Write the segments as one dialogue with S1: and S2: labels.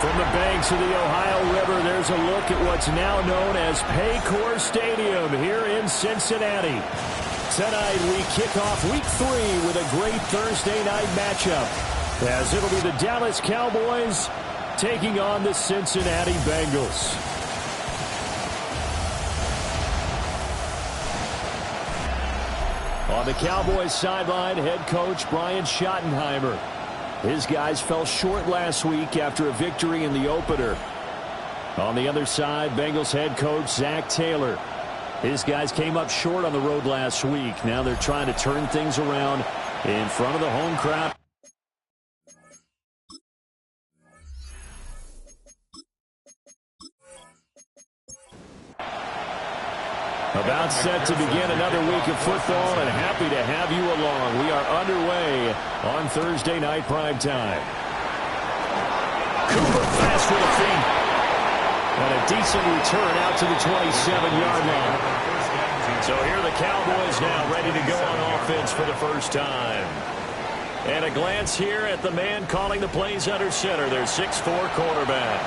S1: From the banks of the Ohio River, there's a look at what's now known as Paycor Stadium here in Cincinnati. Tonight, we kick off Week 3 with a great Thursday night matchup, as it'll be the Dallas Cowboys taking on the Cincinnati Bengals. On the Cowboys sideline, head coach Brian Schottenheimer. His guys fell short last week after a victory in the opener. On the other side, Bengals head coach Zach Taylor. His guys came up short on the road last week. Now they're trying to turn things around in front of the home crowd. About set to begin another week of football, and happy to have you along. We are underway on Thursday night primetime. Cooper fast with a feet. And a decent return out to the 27-yard line. So here are the Cowboys now ready to go on offense for the first time. And a glance here at the man calling the plays under center, their 6'4" quarterback.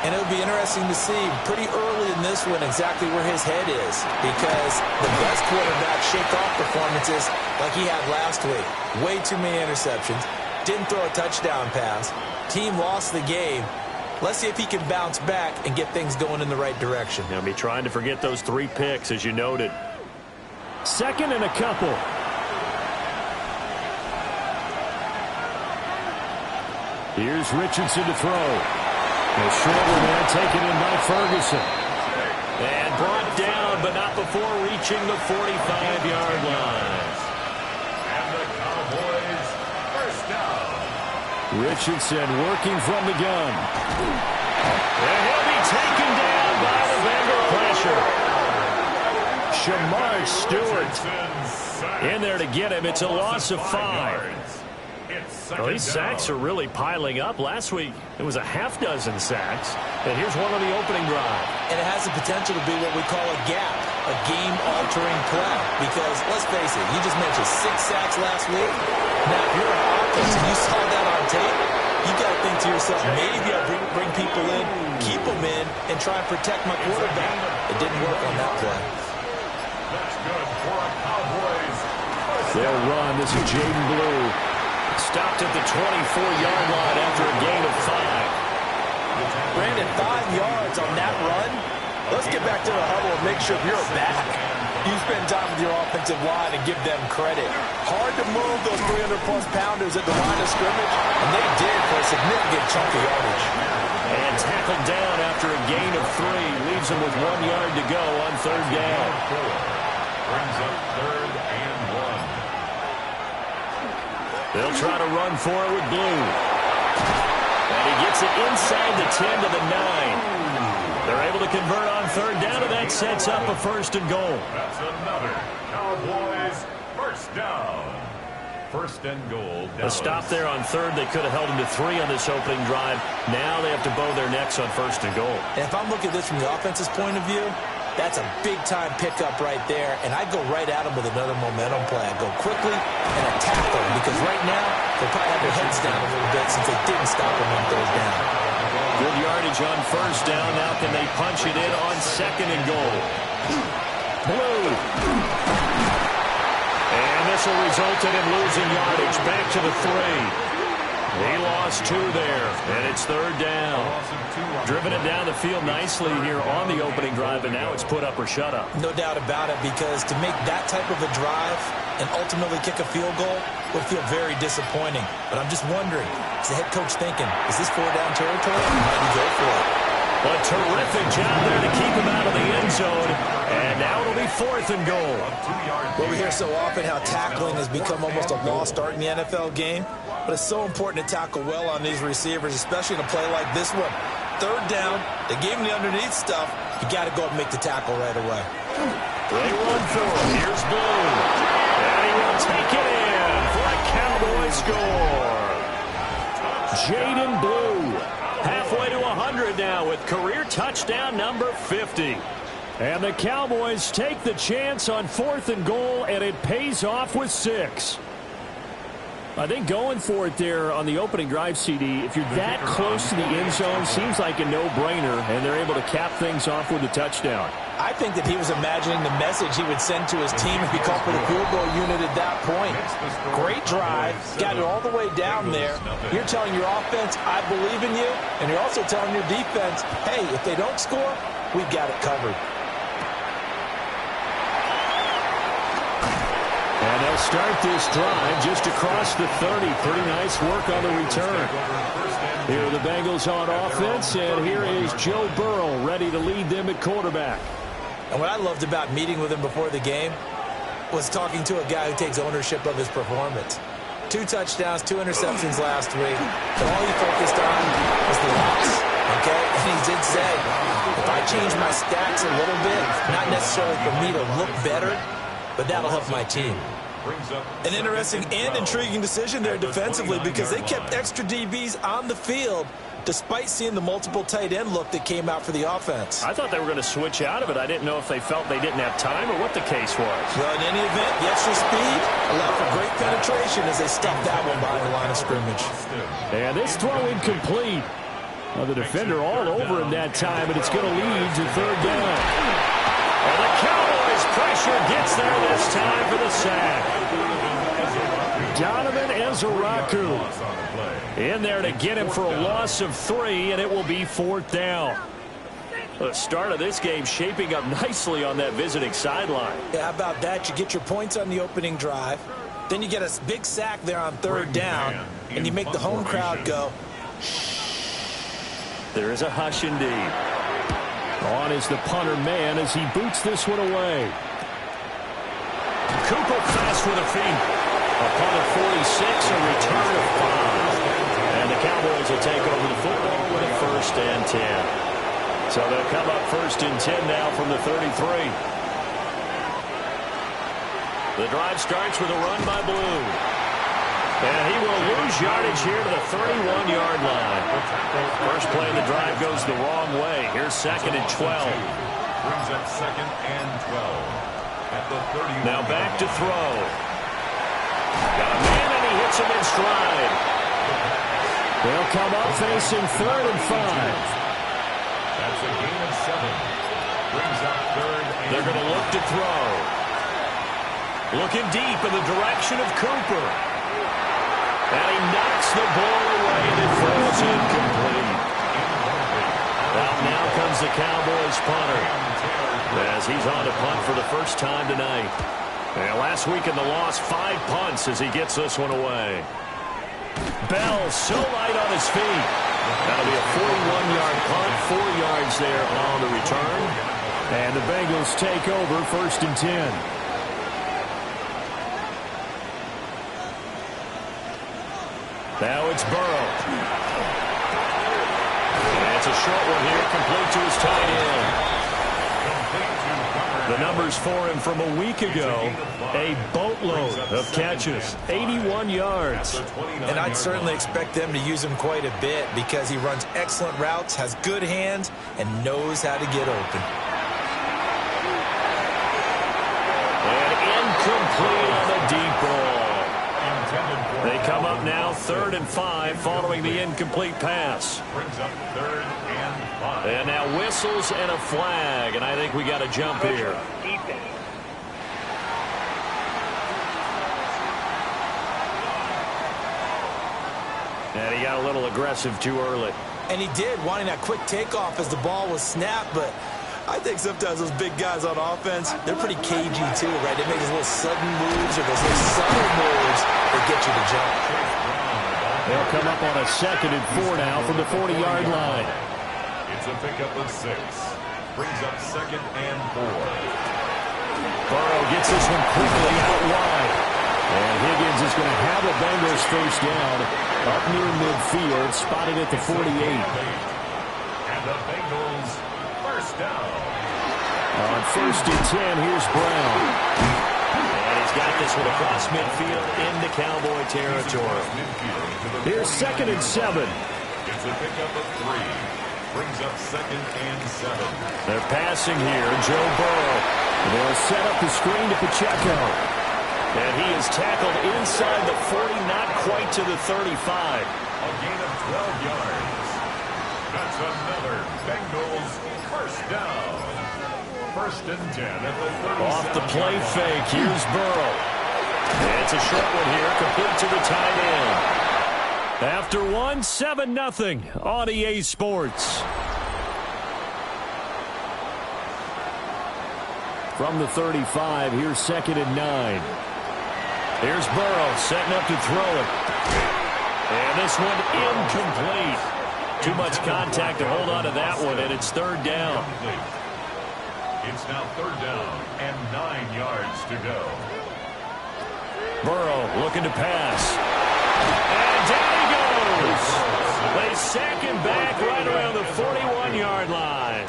S2: And it'll be interesting to see pretty early in this one exactly where his head is, because the best quarterback shake-off performances like he had last week. Way too many interceptions. Didn't throw a touchdown pass. Team lost the game. Let's see if he can bounce back and get things going in the right direction.
S1: They'll be trying to forget those 3 picks, as you noted. Second and a couple. Here's Richardson to throw. The shorter man taken in by Ferguson. And brought down, but not before reaching the 45-yard line.
S3: And the Cowboys first down.
S1: Richardson working from the gun. And he'll be taken down by the Bengal pressure. Shamar Stewart in there to get him. It's a loss of 5. Well, these sacks are really piling up. Last week, it was a half dozen sacks. And here's one on the opening drive.
S2: And it has the potential to be what we call a gap, a game-altering play. Because, let's face it, you just mentioned 6 sacks last week. Now, if you're an offense and you saw that on tape, you got to think to yourself, maybe I'll bring people in, keep them in, and try and protect my quarterback. It didn't work on that play.
S3: That's good for a Cowboys.
S1: They'll run. This is Jaden Blue. Stopped at the 24-yard line after a gain of 5.
S2: Brandon, 5 yards on that run. Let's get back to the huddle and make sure you're back. You spend time with your offensive line and give them credit. Hard to move those 300-plus pounders at the line of scrimmage, and they did for a significant chunk of yardage.
S1: And tackled down after a gain of 3. Leaves him with 1 yard to go on third down.
S3: Brings up 3rd and 1.
S1: They'll try to run for it with Blue. And he gets it inside the 10 to the 9. They're able to convert on third down, and that sets up a 1st and goal.
S3: That's another Cowboys first down. 1st and goal.
S1: A stop there on third. They could have held him to 3 on this opening drive. Now they have to bow their necks on 1st and goal.
S2: And if I'm looking at this from the offense's point of view, that's a big-time pickup right there, and I'd go right at him with another momentum play. I'd go quickly and attack them, because right now they'll probably have their heads down a little bit since they didn't stop him on third down.
S1: Good yardage on 1st down. Now can they punch it in on 2nd and goal? Blue. And this will result in him losing yardage. Back to the 3. He lost 2 there, and it's 3rd down. Driven it down the field nicely here on the opening drive, and now it's put up or shut up.
S2: No doubt about it, because to make that type of a drive and ultimately kick a field goal would feel very disappointing. But I'm just wondering, is the head coach thinking, is this 4-down territory? Might he go for it?
S1: A terrific job there to keep him out of the end zone. And now it'll be 4th and goal.
S2: Well, we hear so often how tackling has become almost a lost art in the NFL game. But it's so important to tackle well on these receivers, especially in a play like this one. third down. They gave him the underneath stuff. You got to go up and make the tackle right away.
S1: They run for him. Here's Blue. And he will take it in for a Cowboy score. Jaden Blue, halfway to 100 now with career touchdown number 50. And the Cowboys take the chance on 4th and goal, and it pays off with 6. I think going for it there on the opening drive, CD, if you're that close to the end zone, seems like a no-brainer, and they're able to cap things off with a touchdown.
S2: I think that he was imagining the message he would send to his team if he called for the field goal unit at that point. Great drive, got it all the way down there. You're telling your offense, I believe in you, and you're also telling your defense, hey, if they don't score, we've got it covered.
S1: And they'll start this drive just across the 30. Pretty nice work on the return. Here are the Bengals on offense, and here is Joe Burrow ready to lead them at quarterback.
S2: And what I loved about meeting with him before the game was talking to a guy who takes ownership of his performance. 2 touchdowns, 2 interceptions last week. But all he focused on was the loss. Okay? And he did say, if I change my stats a little bit, not necessarily for me to look better, but that'll help my team. An interesting and intriguing decision there defensively because they kept extra DBs on the field despite seeing the multiple tight end look that came out for the offense.
S1: I thought they were going to switch out of it. I didn't know if they felt they didn't have time or what the case was.
S2: Well, in any event, the extra speed allowed for great penetration as they stuffed that one behind the line of scrimmage.
S1: And this throw incomplete. Well, the defender all over him that time, but it's going to lead to 3rd down. And the Cowboys pressure gets there this time for the sack. Donovan Ezeraku in there to get him for a loss of 3, and it will be 4th down. The start of this game shaping up nicely on that visiting sideline.
S2: Yeah, how about that? You get your points on the opening drive, then you get a big sack there on 3rd down, and you make the home crowd go,
S1: there is a hush indeed. On is the punter man as he boots this one away. Cooper fast with a feet. A punt of 46, a return of 5. And the Cowboys will take over the football with a 1st and 10. So they'll come up 1st and 10 now from the 33. The drive starts with a run by Blue. And he will lose yardage here to the 31-yard line. First play of the drive goes the wrong way. Here's 2nd and 12.
S3: Brings up 2nd and 12. At the 30.
S1: Now back to throw. Got a man and he hits him in stride. They'll come up facing 3rd and 5.
S3: That's a gain of 7. Brings up 3rd and
S1: They're going to look to throw. Looking deep in the direction of Cooper. And he knocks the ball away and it falls incomplete. Now comes the Cowboys punter as he's on to punt for the first time tonight. And last week in the loss, 5 punts as he gets this one away. Bell so light on his feet. That'll be a 41-yard punt, 4 yards there on the return. And the Bengals take over 1st and 10. Now it's Burrow. And it's a short one here, complete to his tight end. The numbers for him from a week ago, a boatload of catches, 81 yards.
S2: And I'd certainly expect them to use him quite a bit because he runs excellent routes, has good hands, and knows how to get open.
S1: And incomplete on the deep ball. They come up now 3rd and 5 following the incomplete pass.
S3: brings up 3rd and 5.
S1: And now whistles and a flag, and I think we got a jump here. And he got a little aggressive too early.
S2: And he did, wanting that quick takeoff as the ball was snapped, but I think sometimes those big guys on offense, they're pretty cagey too, right? They make those little sudden moves or those little subtle moves that get you to jump.
S1: They'll come up on a 2nd and 4 now from the 40-yard line.
S3: It's a pickup of 6. Brings up 2nd and 4.
S1: Burrow gets this one quickly out wide. And Higgins is going to have a Bengals first down up near midfield, spotted at the 48.
S3: The Bengals, first down.
S1: On 1st and 10, here's Brown. And he's got this one across midfield into Cowboy territory. Here's 2nd and 7.
S3: It's a pickup of 3. Brings up 2nd and 7.
S1: They're passing here. Joe Burrow. They'll set up the screen to Pacheco. And he is tackled inside the 40, not quite to the 35.
S3: A gain of 12 yards. That's another Bengals first down. 1st and 10 at the 37.
S1: Off the play fake. Here's Burrow. And it's a short one here, complete to the tight end. After one, 7-0 on EA Sports. From the 35, here's 2nd and 9. Here's Burrow setting up to throw it. And this one incomplete. Too much contact to hold on to that one, and it's 3rd down.
S3: It's now 3rd down and 9 yards to go.
S1: Burrow looking to pass. And down he goes. They sack him back right around the 41-yard line.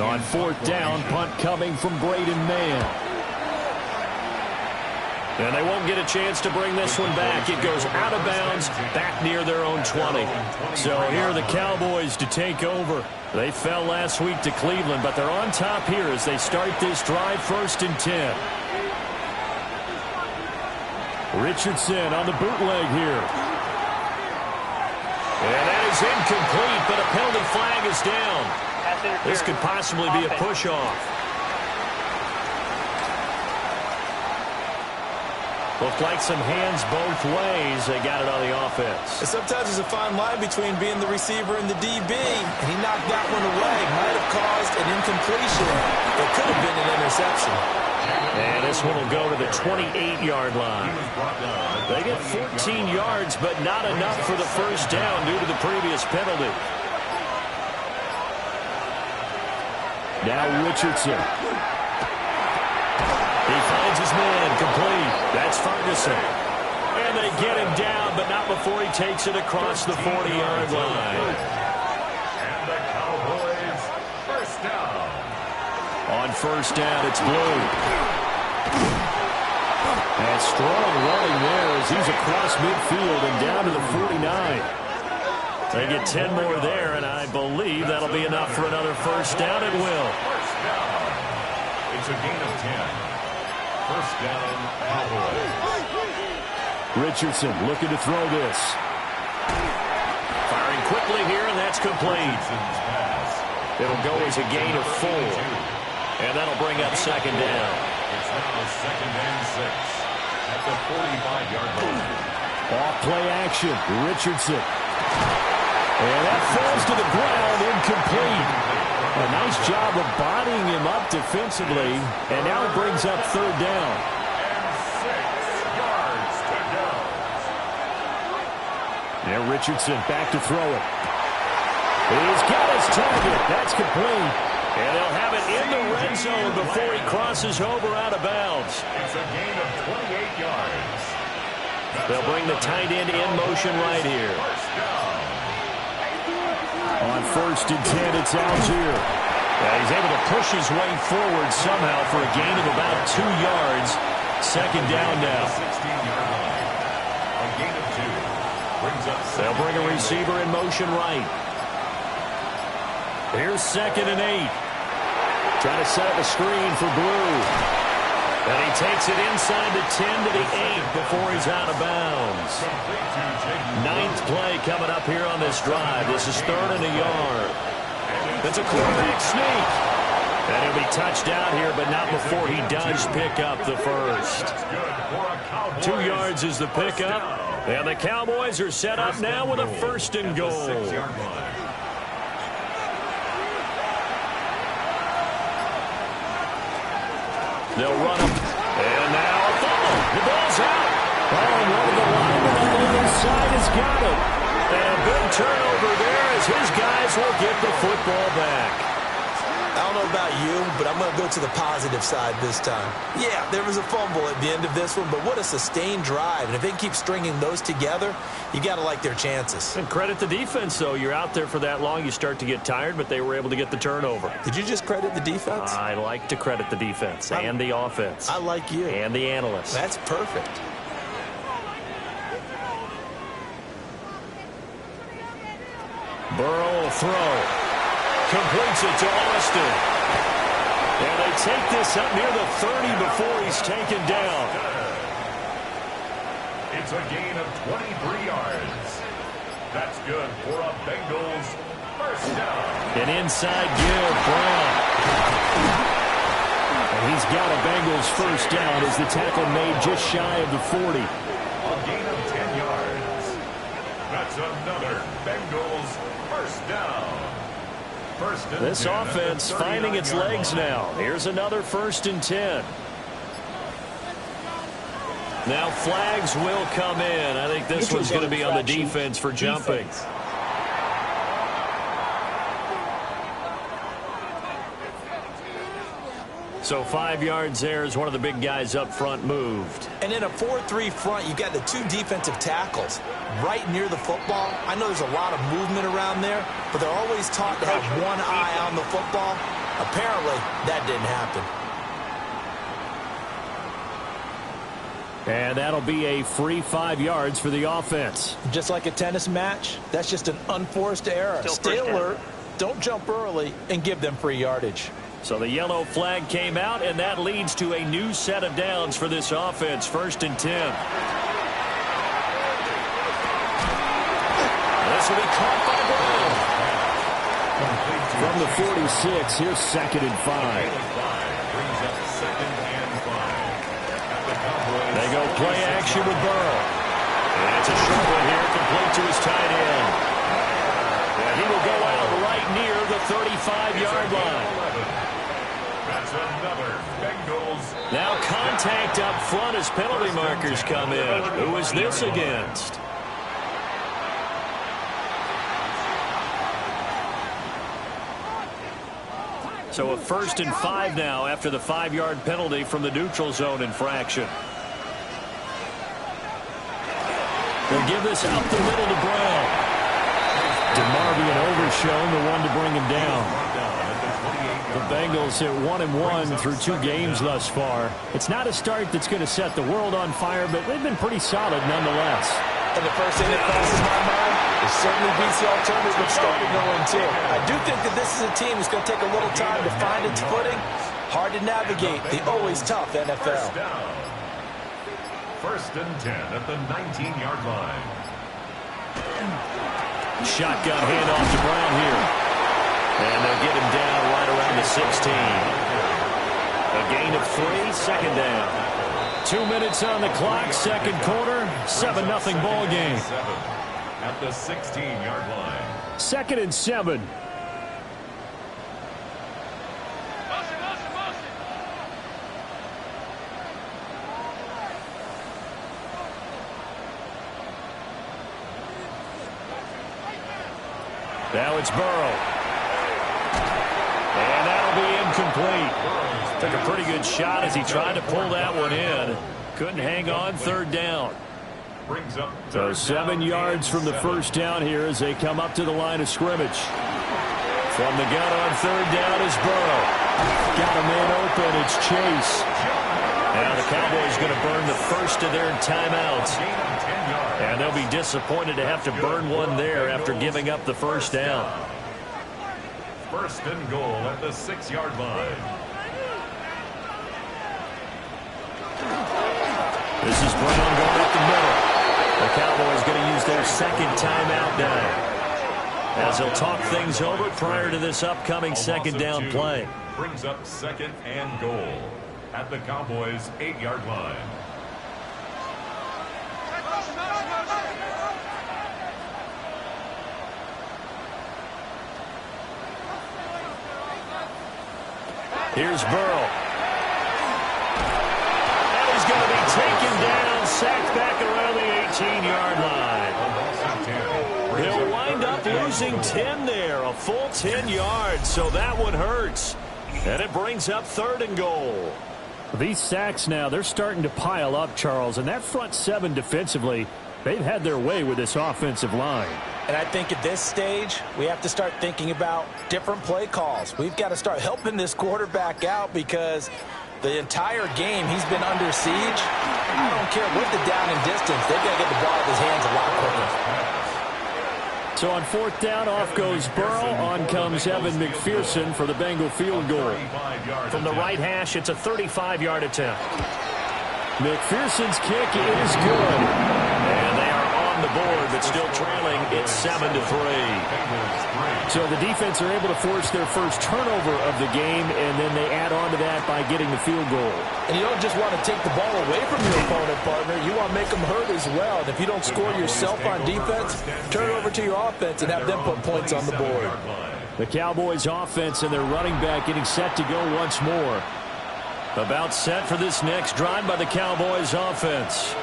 S1: On 4th down, punt coming from Braden Mann. And they won't get a chance to bring this one back. It goes out of bounds, back near their own 20. So here are the Cowboys to take over. They fell last week to Cleveland, but they're on top here as they start this drive, 1st and 10. Richardson on the bootleg here. And that is incomplete, but a penalty flag is down. This could possibly be a push-off. Looked like some hands both ways. They got it on the offense.
S2: And sometimes there's a fine line between being the receiver and the DB, and he knocked that one away. Might have caused an incompletion. It could have been an interception.
S1: And this one will go to the 28-yard line. They get 14 yards, but not enough for the 1st down due to the previous penalty. Now Richardson. He finds his man, complete. That's Ferguson. And they get him down, but not before he takes it across the 40-yard line.
S3: And the Cowboys first down.
S1: On 1st down, it's Blue. And strong running there as he's across midfield and down to the 49. They get 10 more there, and I believe that'll be enough for another 1st down. It will.
S3: First down. It's a gain of 10. 1st down, Cowboys.
S1: Richardson looking to throw this. Firing quickly here, and that's complete. It'll go as a gain of 4. And that'll bring up 2nd down.
S3: It's now 2nd and 6 at the 45-yard line.
S1: Off play action, Richardson. And that falls to the ground, incomplete. A nice job of bodying him up defensively, and now it brings up 3rd down.
S3: And 6 yards to go.
S1: Now Richardson back to throw it. He's got his target. That's complete. And they'll have it in the red zone before he crosses over out of bounds.
S3: It's a gain of 28 yards.
S1: They'll bring the tight end in motion right here.
S3: First down.
S1: On 1st and 10, it's Algier. He's able to push his way forward somehow for a gain of about 2 yards. 2nd down now.
S3: 16-yard line. A gain of 2. Brings up.
S1: They'll bring a receiver in motion right. Here's 2nd and 8. Trying to set up a screen for Blue. And he takes it inside the 10 to the 8 before he's out of bounds. 9th play coming up here on this drive. This is 3rd and a yard. It's a quarterback sneak. And he'll be touched out here, but not before he does pick up the 1st. 2 yards is the pickup. And the Cowboys are set up now with a 1st and goal. They'll run him. And now a fumble. The ball's out. Oh, and one of the linemen on the other side has got it. And a big turnover there as his guys will get the football back.
S2: I'll don't know about you, but I'm going to go to the positive side this time. Yeah, there was a fumble at the end of this one, but what a sustained drive. And if they keep stringing those together, you got to like their chances.
S1: And credit the defense, though. You're out there for that long, you start to get tired, but they were able to get the turnover.
S2: Did you just credit the defense?
S1: I like to credit the defense and the offense.
S2: I like you.
S1: And the analysts.
S2: That's perfect.
S1: Burrow will throw. Completes it to Austin. And they take this up near the 30 before he's taken down.
S3: It's a gain of 23 yards. That's good for a Bengals first down.
S1: An inside give, Brown. And he's got a Bengals first down as the tackle made just shy of the 40.
S3: A gain of 10 yards. That's another Bengals first down.
S1: This offense finding its legs now. Here's another 1st and 10. Now flags will come in. I think this one's going to be on the defense for jumping. So 5 yards there as one of the big guys up front moved.
S2: And in a 4-3 front, you got the 2 defensive tackles right near the football. I know there's a lot of movement around there, but they're always taught to have one eye on the football. Apparently, that didn't happen.
S1: And that'll be a free 5 yards for the offense.
S2: Just like a tennis match, that's just an unforced error. Stay alert, don't jump early, and give them free yardage.
S1: So the yellow flag came out, and that leads to a new set of downs for this offense. 1st and 10. This will be caught by Brown. From the 46, here's 2nd and 5. They go play action with Burrow. And it's a short one here, complete to his tight end. And he will go out right near the 35-yard line.
S3: That's another Bengals.
S1: Now contact up front as penalty markers come in. Who is this against? So a 1st and 5 now after the 5-yard penalty from the neutral zone infraction. They'll give this up the middle to Brown. DeMarvion overshown, the one to bring him down. The Bengals at 1-1 through 2 games thus far. It's not a start that's going to set the world on fire, but they've been pretty solid nonetheless.
S2: And the first thing that crosses my mind is certainly beats the alternative of starting 0-2. I do think that this is a team that's going to take a little time to find its footing. Hard to navigate the always tough NFL.
S3: 1st and 10 at the 19-yard line.
S1: Shotgun handoff to Brown here. And they'll get him down right around the 16. A gain of 3, 2nd down. 2 minutes on the clock, 2nd quarter, 7-0 ball game.
S3: At the 16-yard line.
S1: 2nd and 7. Now it's Burrow. And that'll be incomplete. Took a pretty good shot as he tried to pull that one in. Couldn't hang on, 3rd down. So 7 yards from the first down here as they come up to the line of scrimmage. From the gun on 3rd down is Burrow. Got a man open, it's Chase. Now the Cowboys going to burn the first of their timeouts. And they'll be disappointed to have to burn one there after giving up the first down.
S3: 1st and goal at the 6-yard line.
S1: This is Brown going up the middle. The Cowboys going to use their 2nd timeout now, as they'll talk things over prior to this upcoming 2nd down play.
S3: Brings up 2nd and goal at the Cowboys' 8-yard line.
S1: Here's Burrow. And he's going to be taken down, sacked back around the 18-yard line. They'll wind up losing 10 there, a full 10 yards, so that one hurts. And it brings up 3rd and goal. These sacks now, they're starting to pile up, Charles. And that front 7 defensively, they've had their way with this offensive line.
S2: And I think at this stage, we have to start thinking about different play calls. We've got to start helping this quarterback out because the entire game he's been under siege. I don't care what the down and distance. They've got to get the ball out of his hands a lot quicker.
S1: So on 4th down, off goes Burrow. On comes Evan McPherson for the Bengal field goal. From the right hash, it's a 35-yard attempt. McPherson's kick is good. And they are on the board, but still trailing. It's 7-3. So the defense are able to force their first turnover of the game, and then they add on to that by getting the field goal.
S2: And you don't just want to take the ball away from your opponent, partner. You want to make them hurt as well. And if you don't score yourself on defense, turn it over to your offense and have them put points on the board.
S1: The Cowboys offense and their running back getting set to go once more. About set for this next drive by the Cowboys offense.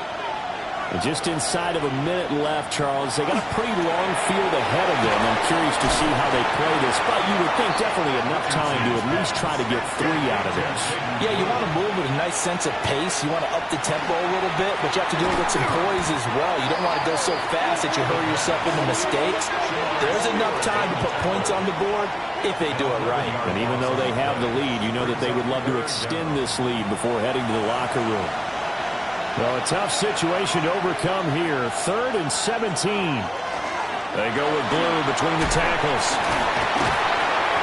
S1: And just inside of a minute left, Charles. They got a pretty long field ahead of them. I'm curious to see how they play this. But you would think definitely enough time to at least try to get 3 out of this.
S2: Yeah, you want to move with a nice sense of pace. You want to up the tempo a little bit, but you have to do it with some poise as well. You don't want to go so fast that you hurry yourself into mistakes. There's enough time to put points on the board if they do it right.
S1: And even though they have the lead, you know that they would love to extend this lead before heading to the locker room. Well, a tough situation to overcome here. 3rd and 17. They go with Blue between the tackles.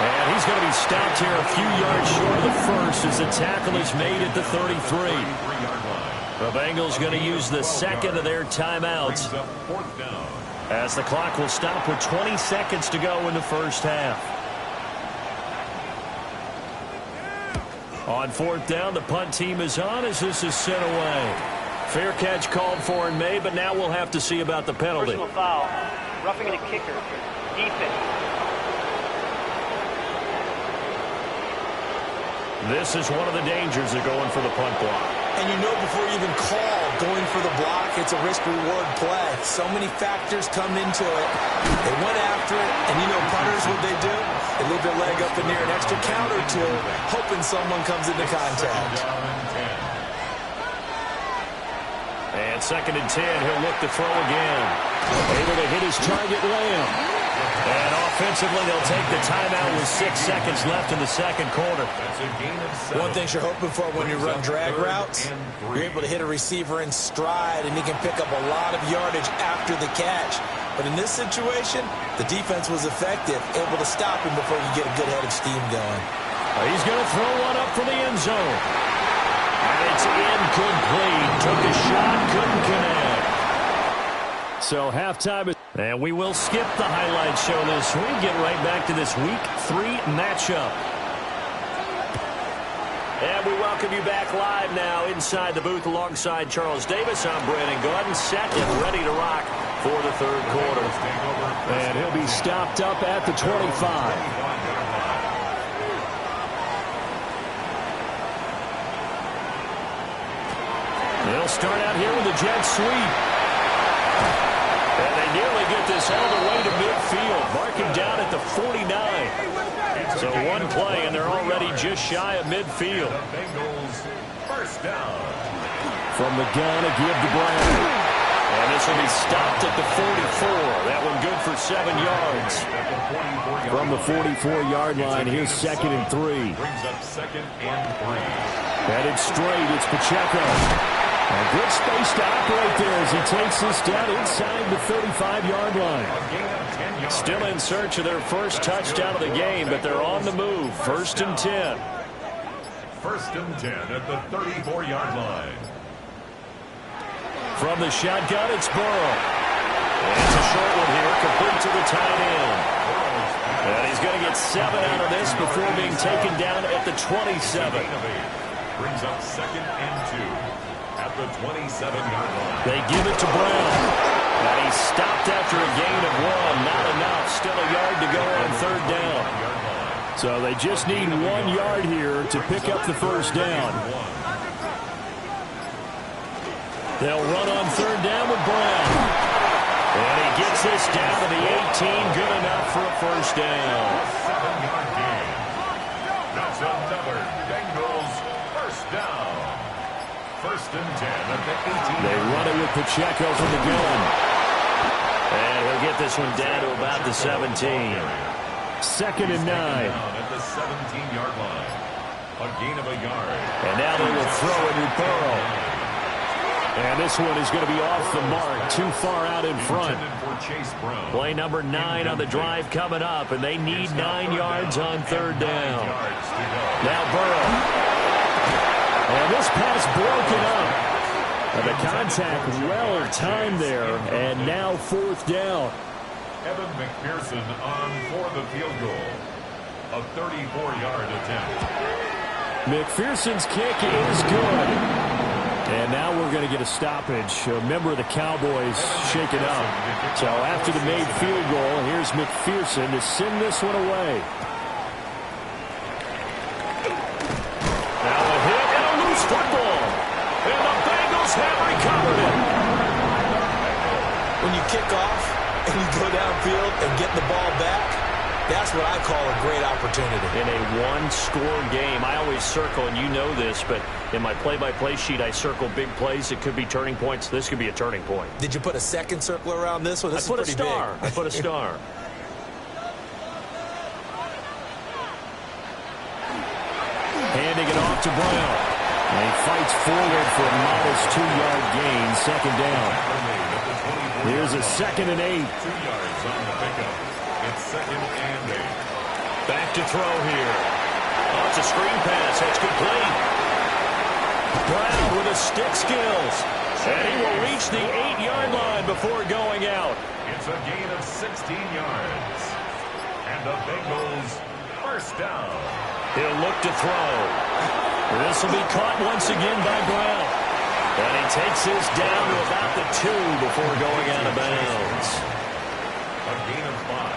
S1: And he's going to be stopped here a few yards short of the first as the tackle is made at the 33. The Bengals going to use the second of their timeouts as the clock will stop with 20 seconds to go in the first half. On 4th down, the punt team is on as this is sent away. Fair catch called for and made, but now we'll have to see about the penalty.
S4: Personal foul. Roughing a kicker. Defense.
S1: This is one of the dangers of going for the punt block.
S2: And you know before you even call going for the block, it's a risk-reward play. So many factors come into it. They went after it, and you know punters, what they do? They leave their leg up in near an extra count or two, hoping someone comes into contact.
S1: And 2nd and 10, he'll look to throw again. Able to hit his target, Lamb. And offensively, they'll take the timeout with 6 seconds left in the second quarter.
S2: One thing you're hoping for when you run drag routes, you're able to hit a receiver in stride, and he can pick up a lot of yardage after the catch. But in this situation, the defense was effective, able to stop him before you get a good head of steam going.
S1: He's going to throw one up for the end zone. And it's incomplete. Took a shot, couldn't connect. So halftime, and we will skip the highlight show this week. Get right back to this Week 3 matchup. And we welcome you back live now inside the booth alongside Charles Davis. I'm Brandon Gordon, set and ready to rock for the 3rd quarter. And he'll be stopped up at the 25. They'll start out here with a jet sweep. And they nearly get this all the way to midfield. Marking down at the 49. So one play, and they're already just shy of midfield.
S3: First down.
S1: From the gun, a give to Brown. And this will be stopped at the 44. That one good for 7 yards. From the 44-yard line, here's 2nd and 3.
S3: Brings up 2nd and 3.
S1: Headed straight, it's Pacheco. A good space to operate there as he takes this down inside the 35-yard line. Still in search of their first touchdown of the game, but they're on the move. 1st and 10.
S3: 1st and 10 at the 34-yard line.
S1: From the shotgun, it's Burrow. And it's a short one here, complete to the tight end. And he's going to get 7 out of this before being taken down at the 27.
S3: Brings up 2nd and 2. At the 27-yard line.
S1: They give it to Brown. And he's stopped after a gain of 1. Not enough. Still a yard to go on 3rd down. So they just need 1 yard here to pick up the first down. They'll run on 3rd down with Brown. And he gets this down to the 18. Good enough for a first down.
S3: 7-yard gain. That's That's another Bengals first down. First and 10 at the 18.
S1: They run it with Pacheco from the gun. And he'll get this one down to about the 17. Second and 9.
S3: At the 17-yard line. A gain of a yard.
S1: And now they will throw it with Burrow. And this one is going to be off the mark, too far out in front. Play number 9 on the drive coming up, and they need 9 yards on third down. Now Burrow. And this pass broken up. And the contact well timed there, and now fourth down.
S3: Evan McPherson on for the field goal. A 34-yard attempt.
S1: McPherson's kick is good. And now we're going to get a stoppage. A member of the Cowboys shaken up. So after the made field goal, here's McPherson to send this one away. Now a hit and a loose football. And the Bengals have recovered it.
S2: When you kick off and you go downfield and get the ball back, that's what I call a great opportunity.
S1: In a one-score game, I always circle, and you know this, but in my play-by-play sheet, I circle big plays. It could be turning points. This could be a turning point.
S2: Did you put a second circle around this one? This is pretty big.
S1: I put a star. Handing it off to Brown. And he fights forward for a modest 2-yard gain, second down. Here's a second and 8.
S3: 2 yards on the pickup. It's second and 8.
S1: Back to throw here. Oh, it's a screen pass. That's complete. Brown with his stick skills. And he will reach the 8-yard line before going out.
S3: It's a gain of 16 yards. And the Bengals first down.
S1: He'll look to throw. This will be caught once again by Brown. And he takes this down to about the 2 before going out of bounds.
S3: A gain of 5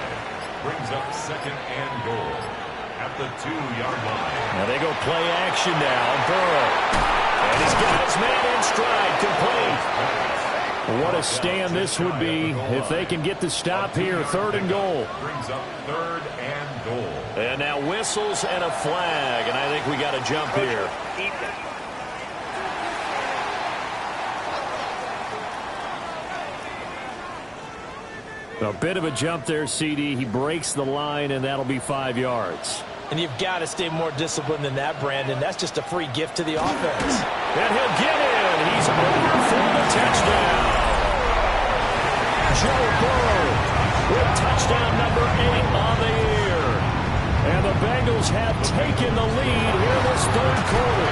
S3: brings up second and goal at the 2-yard line.
S1: Now they go play action now. Burrow. And he's got his man in stride, complete. What a stand this would be if they can get the stop here. Third and goal.
S3: Brings up third and goal.
S1: And now whistles and a flag. And I think we got to jump here. A bit of a jump there, CD. He breaks the line, and that'll be 5 yards.
S2: And you've got to stay more disciplined than that, Brandon. That's just a free gift to the offense.
S1: And he'll get in. He's over for the touchdown. Joe Burrow with touchdown number 8 on the year. And the Bengals have taken the lead here in this third quarter.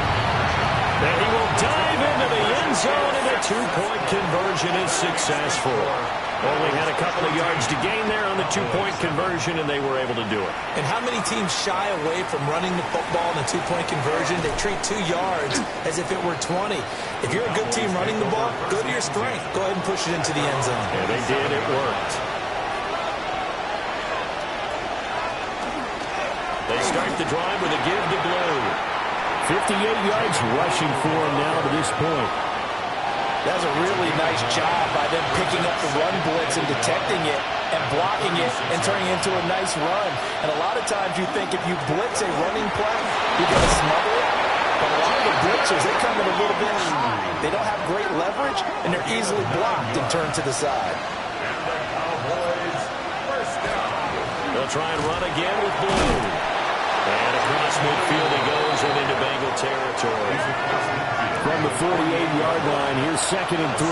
S1: And he will dive into the end zone, and the 2-point conversion is successful. Only had a couple of yards to gain there on the 2-point conversion, and they were able to do it.
S2: And how many teams shy away from running the football in the 2-point conversion? They treat 2 yards as if it were 20. If you're a good team running the ball, go to your strength. Go ahead and push it into the end zone.
S1: Yeah, they did. It worked. They start the drive with a give to Blue. 58 yards rushing for him now to this point.
S2: That's a really nice job by them picking up the run blitz and detecting it and blocking it and turning it into a nice run. And a lot of times you think if you blitz a running play, you're going to smother it. But a lot of the blitzers, they come in a little bit high. They don't have great leverage, and they're easily blocked and turned to the side.
S3: And the Cowboys first down.
S1: They'll try and run again with Blue. And across midfield he goes and into Bengal territory. From the 48-yard line, here's second and 3.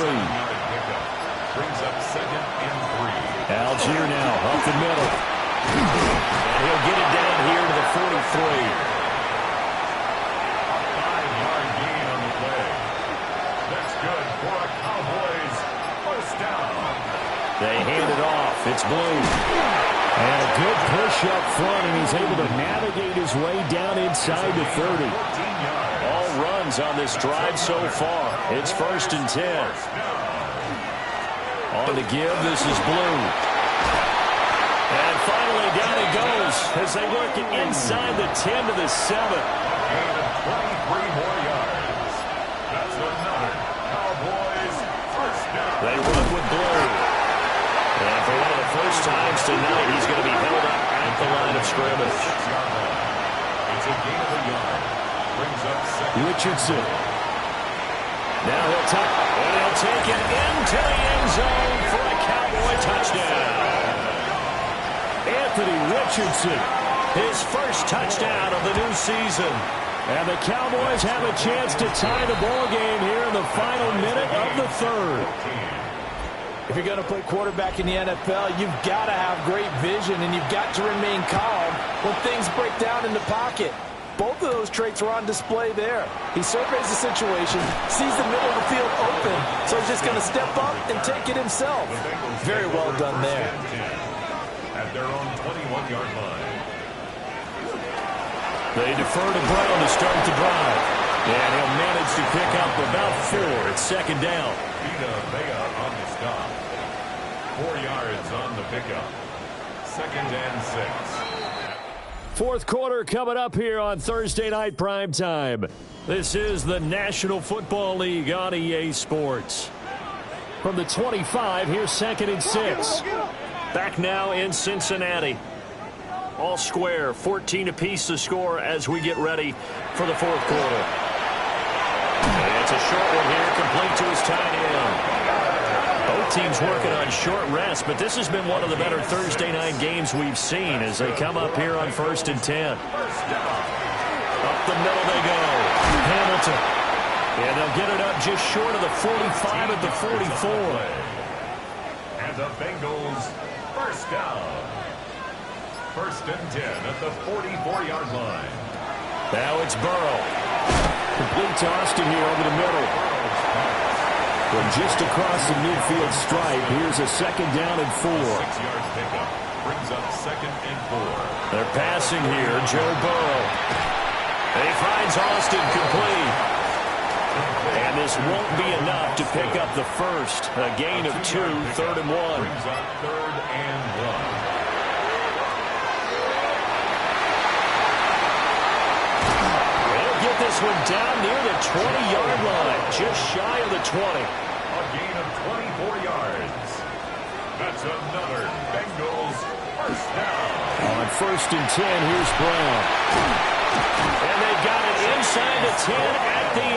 S3: Brings up second and 3.
S1: Algier now up the middle. And he'll get it down here to the 43.
S3: 5-yard gain on the play. That's good for a Cowboys first down.
S1: They hand it off. It's Blue. And a good push up front, and he's able to navigate his way down inside the 30. All runs on this drive so far. It's first and 10. On the give, this is Blue. And finally down he goes as they work it inside the 10 to the 7.
S3: Gain of 23 more yards. That's another Cowboys first down.
S1: They run with Blue. And for one of the first times tonight, he's going to be held up at the line of scrimmage.
S3: It's a gain of
S1: Richardson. Now he'll take it into the end zone for a Cowboy touchdown. Anthony Richardson, his first touchdown of the new season. And the Cowboys have a chance to tie the ball game here in the final minute of the third.
S2: If you're going to play quarterback in the NFL, you've got to have great vision, and you've got to remain calm when things break down in the pocket. Both of those traits are on display there. He surveys the situation, sees the middle of the field open, so he's just going to step up and take it himself. Very well done there.
S3: At their own 21-yard line.
S1: They defer to Brown to start the drive. And he'll manage to pick up about 4 at second down.
S3: Vita Vea on the stop. 4 yards on the pickup. 2nd and 6.
S1: Fourth quarter coming up here on Thursday Night Primetime. This is the National Football League on EA Sports. From the 25, here's 2nd and 6. Back now in Cincinnati. All square, 14 apiece to score as we get ready for the fourth quarter. And it's a short one here, complete to his tight end. Both teams working on short rest, but this has been one of the better Thursday night games we've seen as they come up here on 1st and 10. Up the middle they go. Hamilton. And they'll get it up just short of the 45 at the 44.
S3: And the Bengals first down. 1st and 10 at the 44-yard line.
S1: Now it's Burrow. Complete to Austin here over the middle. From just across the midfield stripe, here's a 2nd down and 4.
S3: 6-yard pickup brings up 2nd and 4.
S1: They're passing here, Joe Burrow. He finds Austin complete. And this won't be enough to pick up the first. A gain of 2, 3rd and 1.
S3: Brings up 3rd and 1.
S1: This one down near the 20-yard line, just shy of the 20.
S3: A gain of 24 yards. That's another Bengals first down.
S1: On 1st and 10, here's Brown. And they got it inside the 10 at the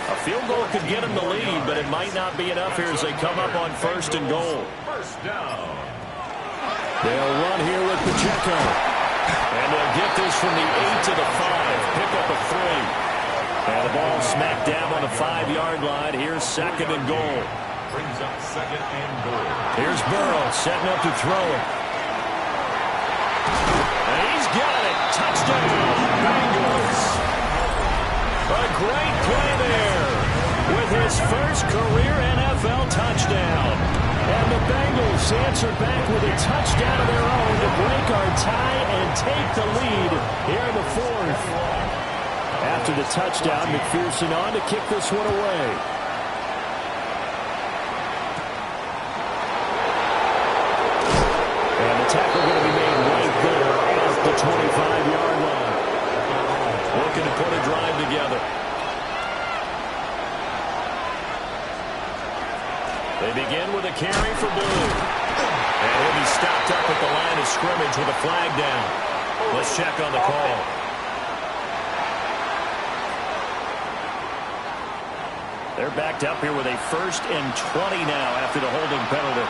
S1: 8. A field goal could get them the lead, but it might not be enough here as they come up on 1st and goal.
S3: First down.
S1: They'll run here with Pacheco. And they'll get this from the 8 to the 5. Pick up a 3. And the ball smacked down on the 5-yard line. Here's 2nd and goal.
S3: Brings up 2nd and goal.
S1: Here's Burrow setting up to throw it. And he's got it. Touchdown, Bengals. A great play there with his first career NFL touchdown. And the Bengals answer back with a touchdown of their own to break our tie and take the lead here in the fourth. After the touchdown, McPherson on to kick this one away. And the tackle going to be made right there at the 25-yard line. Looking to put a drive together. They begin with a carry for Blue. And he'll be stopped up at the line of scrimmage with a flag down. Let's check on the call. They're backed up here with a 1st and 20 now after the holding penalty.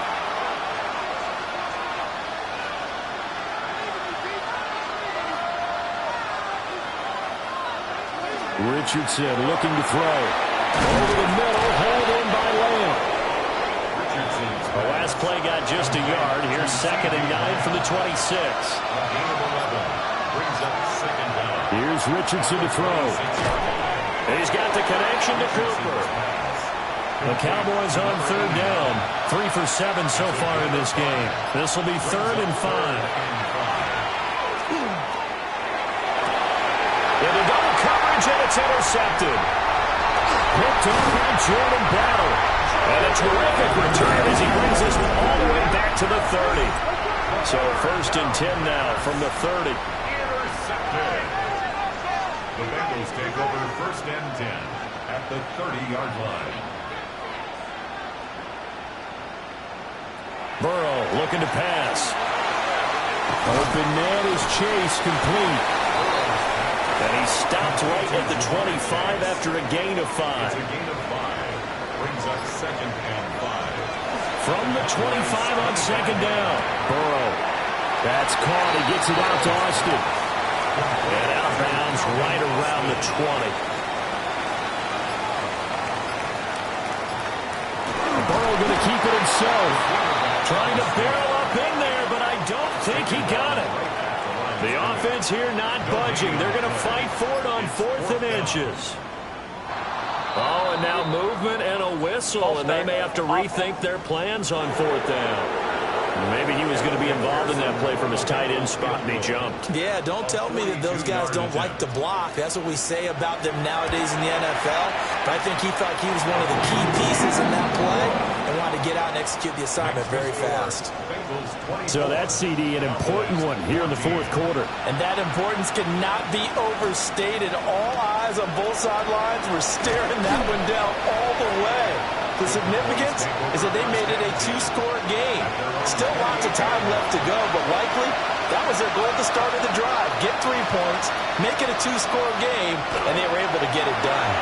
S1: Richardson looking to throw. Over the middle, hold in by Lamb. The last play got just a yard. Here's 2nd and 9 from the 26. Here's Richardson to throw. He's got the connection to Cooper. The Cowboys on 3rd down. 3 for 7 so far in this game. This will be 3rd and 5. Into double coverage, and it's intercepted. Picked up by Jordan Battle. And a terrific return as he brings us all the way back to the 30. So 1st and 10 now from the 30.
S3: Intercepted. The Bengals take over 1st and 10 at the 30-yard line.
S1: Burrow looking to pass. Open man is Chase complete. And he stopped right at the 25 after a gain of 5.
S3: It's a gain of 5. Brings up 2nd and 5.
S1: From the 25 on 2nd down. Burrow. That's caught. He gets it out to Austin. And out of bounds right around the 20. Burrow going to keep it himself. Trying to barrel up in there, but I don't think he got it. The offense here not budging. They're going to fight for it on 4th and inches. Oh, and now movement and a whistle, and they may have to rethink their plans on 4th down. Maybe he was going to be involved in that play from his tight end spot, and he jumped.
S2: Yeah, don't tell me that those guys don't like to block. That's what we say about them nowadays in the NFL. But I think he thought he was one of the key pieces in that play and wanted to get out and execute the assignment very fast.
S1: So that CD, an important one here in the 4th quarter.
S2: And that importance cannot be overstated. All eyes on both sidelines were staring that one down all the way. The significance is that they made it a 2-score game. Still lots of time left to go, but likely that was their goal at the start of the drive. Get 3 points, make it a 2-score game, and they were able to get it done.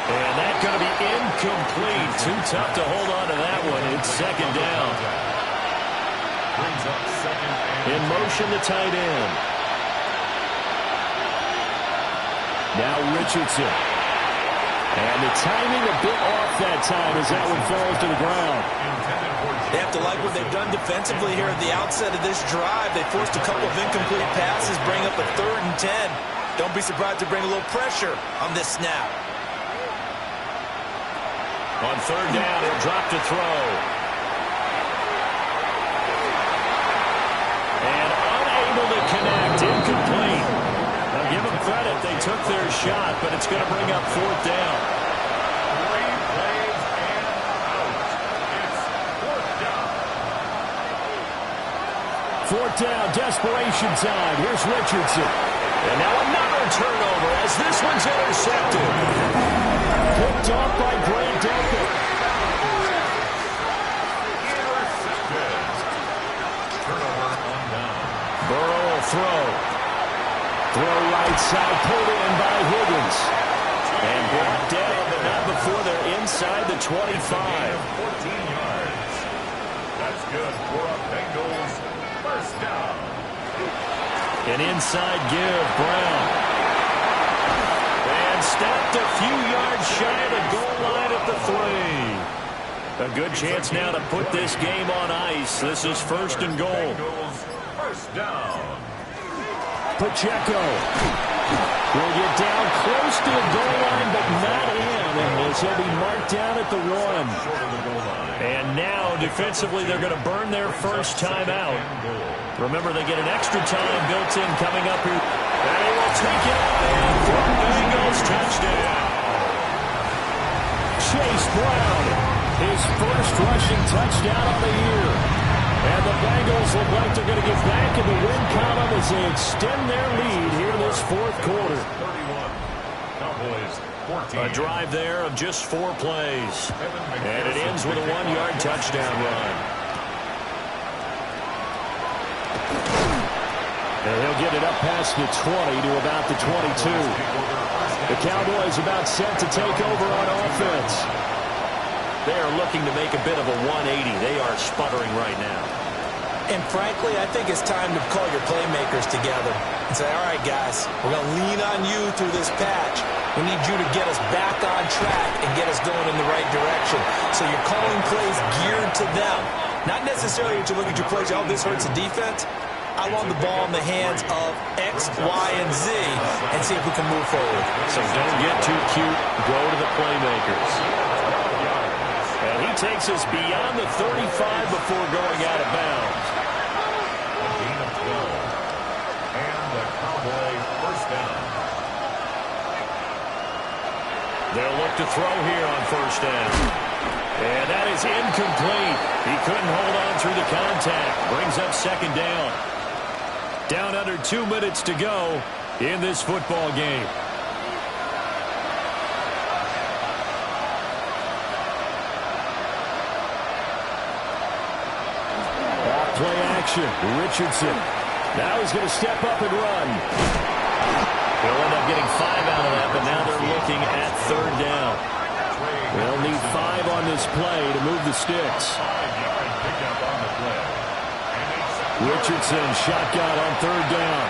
S1: And that's going to be incomplete. Too tough to hold on to that one. It's 2nd down.
S3: Brings up 2nd and
S1: in motion, the tight end. Now Richardson. And the timing a bit off that time as that one falls to the ground.
S2: They have to like what they've done defensively here at the outset of this drive. They forced a couple of incomplete passes, bring up a 3rd and 10. Don't be surprised to bring a little pressure on this snap.
S1: On 3rd down, he'll drop to throw. And unable to connect, incomplete. Now give them credit, they took their shot, but it's going to bring up 4th down.
S3: 3 plays and out. It's 4th down.
S1: 4th down, desperation time. Here's Richardson. And now another turnover as this one's intercepted. Picked off by Grant Delpit.
S3: Intercepted. Turnover on down.
S1: Burrow will throw. Throw right side, pulled in by Higgins. And brought down, but not before they're inside the 25.
S3: 14 yards. That's good for a Bengals 1st down.
S1: An inside give, Brown. And stopped a few yards shy of the goal line at the 3. A good chance now to put this game on ice. This is 1st and goal.
S3: Bengals 1st down.
S1: Pacheco will get down close to the goal line, but not in. And he'll be marked down at the 1. And now, defensively, they're going to burn their first time out. Remember, they get an extra time built in coming up here. And he will take it on for Bengals touchdown. Chase Brown, his first rushing touchdown of the year. And the Bengals look like they're going to get back in the win column as they extend their lead here in this 4th quarter.
S3: 31. Cowboys 14.
S1: A drive there of just 4 plays. And it ends with a 1-yard touchdown run. And he'll get it up past the 20 to about the 22. The Cowboys about set to take over on offense. They are looking to make a bit of a 180. They are sputtering right now.
S2: And frankly, I think it's time to call your playmakers together and say, all right, guys, we're going to lean on you through this patch. We need you to get us back on track and get us going in the right direction. So you're calling plays geared to them. Not necessarily that you look at your plays, oh, this hurts the defense. I want the ball in the hands of X, Y, and Z and see if we can move forward.
S1: So don't get too cute. Go to the playmakers. And he takes us beyond the 35 before going out of bounds.
S3: A gain of 12. And the Cowboy 1st down.
S1: They'll look to throw here on 1st down. And that is incomplete. He couldn't hold on through the contact. Brings up 2nd down. Down under 2 minutes to go in this football game. Off play action. Richardson. Now he's going to step up and run. They'll end up getting 5 out of that, but now they're looking at 3rd down. They'll need 5 on this play to move the sticks. Richardson shotgun on 3rd down.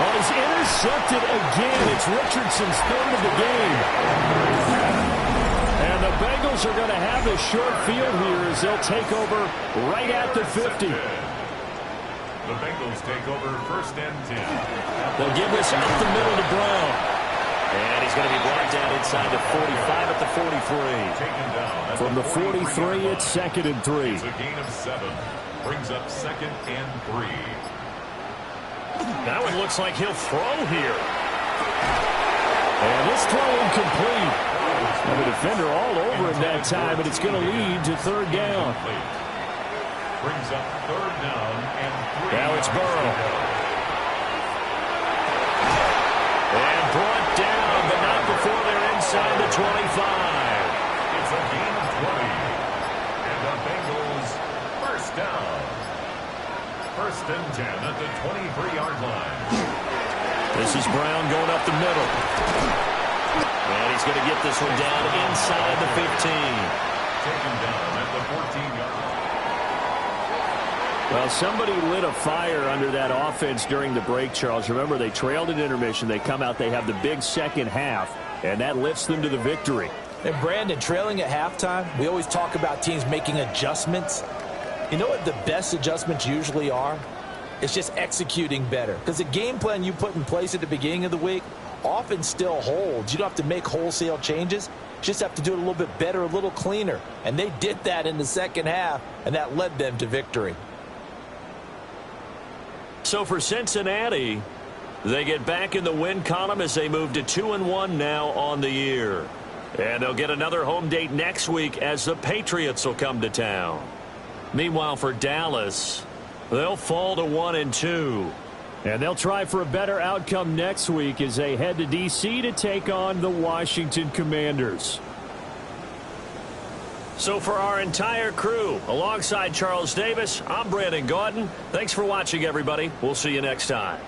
S1: Oh, he's intercepted again. It's Richardson's 3rd of the game. And the Bengals are going to have a short field here as they'll take over right at the 50.
S3: The Bengals take over 1st and 10.
S1: They'll give this up the middle to Brown. And he's going to be brought down inside the 45 at the 43. From the 43, it's 2nd and 3.
S3: It's a gain of 7. Brings up 2nd and 3.
S1: That one looks like he'll throw here. And this throw incomplete. And the defender all over him that time, and it's going to lead to 3rd down.
S3: Brings up 3rd down and 3.
S1: Now it's Burrow. And brought down, but not before they're inside the 25.
S3: It's a gain of 20. And the Bengals 1st down. 1st and 10 at the 23-yard line.
S1: This is Brown going up the middle. And he's going to get this one down inside the 15.
S3: Taken down at the 14-yard line.
S1: Well, somebody lit a fire under that offense during the break, Charles. Remember, they trailed at intermission. They come out, they have the big second half, and that lifts them to the victory.
S2: And Brandon, trailing at halftime, we always talk about teams making adjustments. You know what the best adjustments usually are? It's just executing better. Because the game plan you put in place at the beginning of the week often still holds. You don't have to make wholesale changes. You just have to do it a little bit better, a little cleaner. And they did that in the second half, and that led them to victory.
S1: So for Cincinnati, they get back in the win column as they move to 2-1 now on the year. And they'll get another home date next week as the Patriots will come to town. Meanwhile, for Dallas, they'll fall to 1-2. And they'll try for a better outcome next week as they head to D.C. to take on the Washington Commanders. So for our entire crew, alongside Charles Davis, I'm Brandon Gaudin. Thanks for watching, everybody. We'll see you next time.